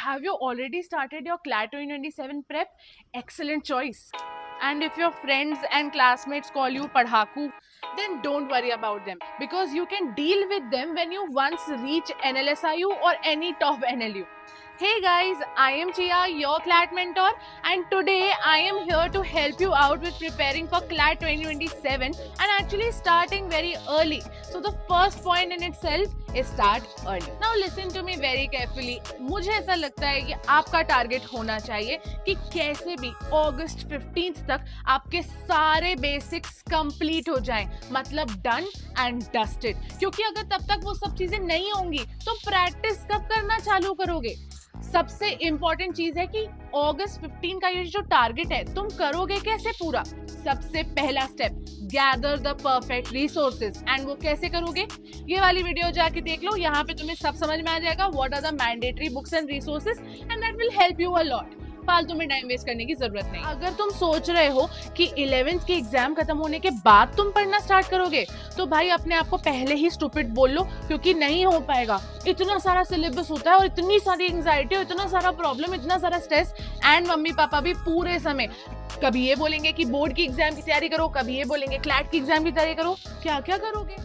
have you already started your CLAT 2027 prep? Excellent choice. And if your friends and classmates call you padhaku, then don't worry about them because you can deal with them when you once reach NLSIU or any top NLU. Hey guys, I am Chia, your CLAT mentor, and today I am here to help you out with preparing for CLAT 2027 and actually starting very early. So the first point in itself is start early. Now listen to me very carefully. मुझे ऐसा लगता है कि आपका target होना चाहिए कि कैसे भी अगस्त 15 तक आपके सारे बेसिक्स कंप्लीट हो जाएं, मतलब डन एंड डस्टेड. क्योंकि अगर तब तक वो सब चीजें नहीं होंगी तो प्रैक्टिस कब करना चालू करोगे? सबसे इंपॉर्टेंट चीज है कि अगस्त 15 का ये जो टारगेट है तुम करोगे कैसे पूरा. सबसे पहला step, gather the perfect resources. And वो कैसे करोगे, ये वाली वीडियो जाके देख लो, यहाँ पे तुम्हें सब समझ में आ जाएगा. What are the mandatory books and resources and that will help you a lot. फालतू में टाइम वेस्ट करने की जरूरत नहीं. अगर तुम सोच रहे हो कि 11th के एग्जाम खत्म होने के बाद तुम पढ़ना स्टार्ट करोगे तो भाई अपने आप को पहले ही स्टूपिड बोल लो, क्योंकि नहीं हो पाएगा. इतना सारा सिलेबस होता है और इतनी सारी एंजाइटी, इतना सारा प्रॉब्लम, इतना सारा स्ट्रेस. एंड मम्मी पापा भी पूरे समय कभी ये बोलेंगे कि बोर्ड की एग्जाम की तैयारी करो, कभी ये बोलेंगे क्लैट की एग्जाम की तैयारी करो. क्या क्या करोगे?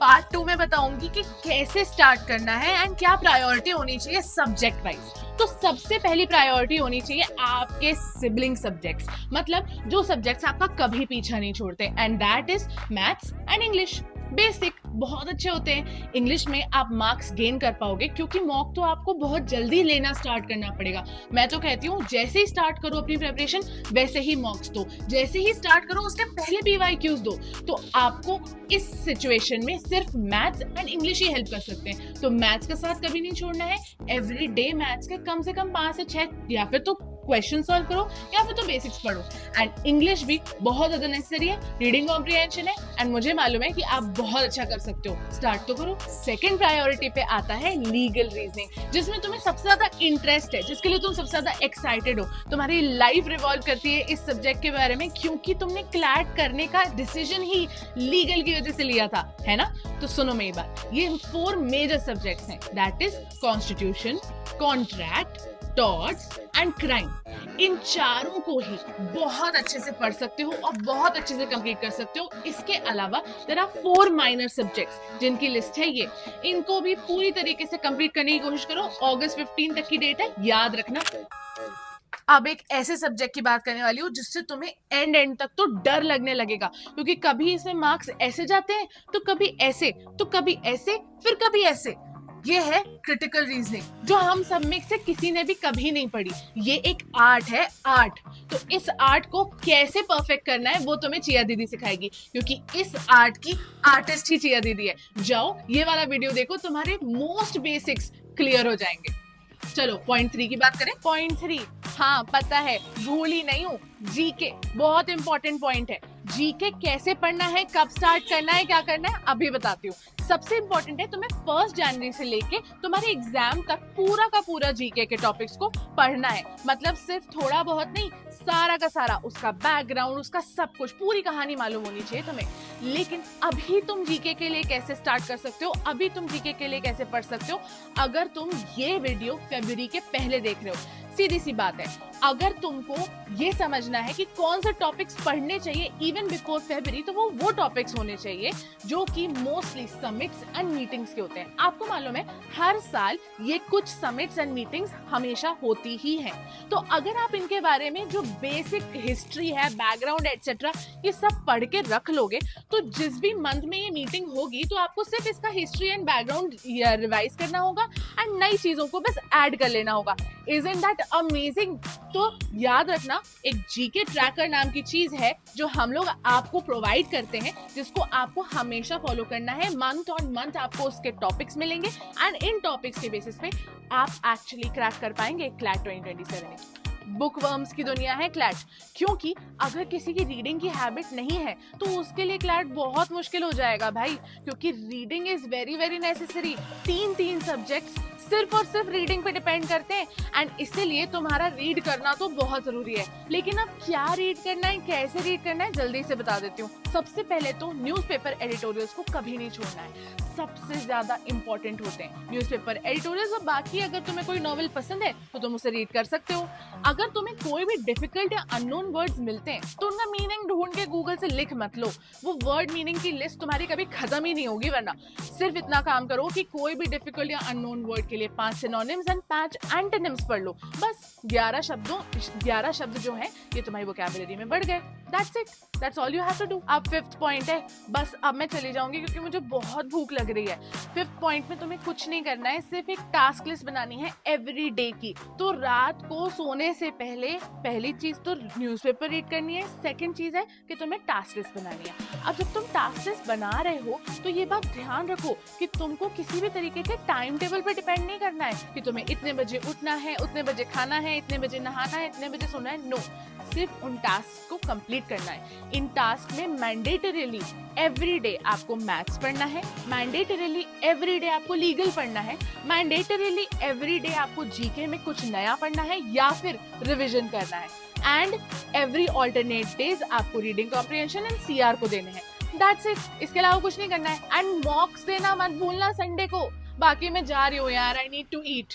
पार्ट 2 में बताऊंगी कि कैसे स्टार्ट करना है एंड क्या प्रायोरिटी होनी चाहिए सब्जेक्ट वाइज. तो सबसे पहली प्रायोरिटी होनी चाहिए आपके सिबलिंग सब्जेक्ट्स, मतलब जो सब्जेक्ट्स आपका कभी पीछा नहीं छोड़ते, and that is maths and English. Basic बहुत अच्छे होते हैं. इंग्लिश में आप मार्क्स गेन कर पाओगे क्योंकि मॉक तो आपको बहुत जल्दी लेना स्टार्ट करना पड़ेगा. मैं तो कहती हूँ जैसे ही स्टार्ट करो अपनी प्रिपरेशन वैसे ही मॉक्स दो, जैसे ही स्टार्ट करो उसके पहले PYQs दो. तो आपको इस सिचुएशन में सिर्फ maths and English he help कर सकते हैं. तो मैथ्स का साथ कभी नहीं छोड़ना है. एवरी डे मैथ्स के कम से कम 5 से 6 या फिर तो क्वेश्चन सॉल्व करो या फिर तो बेसिक्स पढ़ो. एंड इंग्लिश भी बहुत ज्यादा नेसेसरी है, रीडिंग कॉम्प्रिहेंशन है, एंड मुझे मालूम है कि आप बहुत अच्छा कर सकते हो. स्टार्ट तो करो. सेकंड प्रायोरिटी पे आता है लीगल रीजनिंग, जिसमें तुम्हें सबसे ज्यादा इंटरेस्ट है, जिसके लिए तुम सबसे ज्यादा एक्साइटेड हो. तुम्हारी लाइफ रिवॉल्व करती है इस सब्जेक्ट के बारे में क्योंकि तुमने क्लैट करने का डिसीजन ही लीगल की वजह से लिया था, है ना. तो सुनो मेरी बात, ये 4 मेजर सब्जेक्ट्स हैं, that is constitution, contract, torts and crime. इन चारों को ही बहुत अच्छे से पढ़ सकते हो और बहुत अच्छे से कंप्लीट कर सकते हो. इसके अलावा देयर आर 4 माइनर सब्जेक्ट्स जिनकी लिस्ट है ये. इनको भी पूरी तरीके से कंप्लीट करने की कोशिश करो. अगस्त 15 तक की डेट है, याद रखना. अब एक ऐसे सब्जेक्ट की बात करने वाली हूँ जिससे तुम्हें एंड तक तो डर लगने लगेगा, क्योंकि कभी इसमें मार्क्स ऐसे जाते हैं तो कभी ऐसे, तो कभी ऐसे, फिर कभी ऐसे. ये है क्रिटिकल रीजनिंग, जो हम सब में से किसी ने भी कभी नहीं पढ़ी. ये एक आर्ट है, आर्ट. तो इस आर्ट को कैसे परफेक्ट करना है वो तुम्हें चिया दीदी सिखाएगी, क्योंकि इस आर्ट की आर्टिस्ट ही चिया दीदी है. जाओ ये वाला वीडियो देखो, तुम्हारे मोस्ट बेसिक्स क्लियर हो जाएंगे. चलो पॉइंट 3 की बात करें. पॉइंट 3, हाँ पता है, भूली नहीं हूँ, जीके बहुत इंपॉर्टेंट पॉइंट है. जीके कैसे पढ़ना है, कब स्टार्ट करना है, क्या करना है, अभी बताती हूँ. सबसे इंपॉर्टेंट है तुम्हें 1 जनवरी से लेके तुम्हारे एग्जाम तक पूरा का पूरा जीके के टॉपिक्स को पढ़ना है. मतलब सिर्फ थोड़ा बहुत नहीं, सारा का सारा, उसका बैकग्राउंड, उसका सब कुछ, पूरी कहानी मालूम होनी चाहिए तुम्हें. लेकिन अभी तुम जीके के लिए कैसे स्टार्ट कर सकते हो, अभी तुम जीके के लिए कैसे पढ़ सकते हो, अगर तुम ये वीडियो फरवरी के पहले देख रहे हो. सीधी सी बात है, अगर तुमको ये समझना है कि कौन से टॉपिक्स पढ़ने चाहिए इवन बिफोर फरवरी, तो वो टॉपिक्स होने चाहिए जो कि मोस्टली समिट्स एंड मीटिंग्स के होते हैं. आपको मालूम है हर साल ये कुछ समिट्स एंड मीटिंग्स हमेशा होती ही हैं. तो अगर आप इनके बारे में जो बेसिक हिस्ट्री है, बैकग्राउंड एटसेट्रा, ये सब पढ़ के रख लोगे तो जिस भी मंथ में ये मीटिंग होगी तो आपको सिर्फ इसका हिस्ट्री एंड बैकग्राउंड रिवाइज करना होगा एंड नई चीजों को बस ऐड कर लेना होगा. Isn't that amazing? तो याद रखना, एक जीके ट्रैकर नाम की चीज है जो हम लोग आपको प्रोवाइड करते हैं, जिसको आपको हमेशा फॉलो करना है. मंथ ऑन मंथ आपको उसके टॉपिक्स मिलेंगे एंड इन टॉपिक्स के बेसिस पे आप एक्चुअली क्रैक कर पाएंगे क्लैट 2027 में. बुक वर्म्स की दुनिया है क्लैट, क्योंकि अगर किसी की रीडिंग की हैबिट नहीं है तो उसके लिए क्लैट बहुत मुश्किल हो जाएगा भाई, क्योंकि reading is very very necessary. 3 subjects सिर्फ और सिर्फ रीडिंग पे डिपेंड करते हैं एंड इसीलिए तुम्हारा रीड करना तो बहुत जरूरी है. लेकिन अब क्या रीड करना है, कैसे रीड करना है, जल्दी से बता देती हूँ. सबसे पहले तो न्यूज़पेपर एडिटोरियल्स को कभी नहीं छोड़ना है. सबसे ज्यादा इंपॉर्टेंट होते हैं। न्यूज़पेपर एडिटोरियल्स और बाकी अगर तुम्हें कोई नॉवेल पसंद है तो तुम उसे रीड कर सकते हो। अगर तुम्हें कोई भी डिफिकल्ट या अननोन वर्ड्स मिलते हैं तो उनका मीनिंग ढूंढ के गूगल से लिख मत लो, वो वर्ड मीनिंग की लिस्ट तुम्हारी कभी खत्म ही नहीं होगी। वरना सिर्फ इतना काम करो कि कोई भी डिफिकल्ट या अननोन वर्ड के लिए 5 सिनोनिम्स एंड 5 एंटोनिम्स पढ़ लो। बस 11 शब्द जो हैं ये तुम्हारी वोकैबुलरी में बढ़ गए। That's it, that's all you have to do. अब 5th पॉइंट है, बस अब मैं चली जाऊंगी क्योंकि मुझे बहुत भूख लग रही है। 5th पॉइंट में तुम्हें कुछ नहीं करना है, सिर्फ एक टास्क लिस्ट बनानी है एवरी डे की। तो रात को सोने से पहले पहली चीज तो न्यूज़पेपर रीड करनी है, सेकंड चीज है कि तुम्हें टास्क लिस्ट बनानी है। अब जब तुम टास्क लिस्ट बना रहे हो तो ये बात ध्यान रखो कि तुमको किसी भी तरीके के टाइम टेबल पर डिपेंड नहीं करना है कि तुम्हें इतने बजे उठना है, उतने बजे खाना है, इतने बजे नहाना है, इतने बजे सोना है। नो, सिर्फ उन टास्क को कंप्लीट करना है। इन टास्क में मैंडेटरीली एवरी डे आपको मैथ्स पढ़ना है, मैंडेटरीली एवरी डे आपको लीगल पढ़ना है, मैंडेटरीली एवरी डे आपको जीके में कुछ नया पढ़ना है या फिर रिवीजन करना है, एंड एवरी ऑल्टरनेट डेज आपको रीडिंग कॉम्प्रिहेंशन एंड सीआर को देने हैं। दैट्स इट, इसके अलावा कुछ नहीं करना है। एंड मॉक्स देना मत भूलना संडे को। बाकी मैं जा रही हूँ यार, आई नीड टू ईट।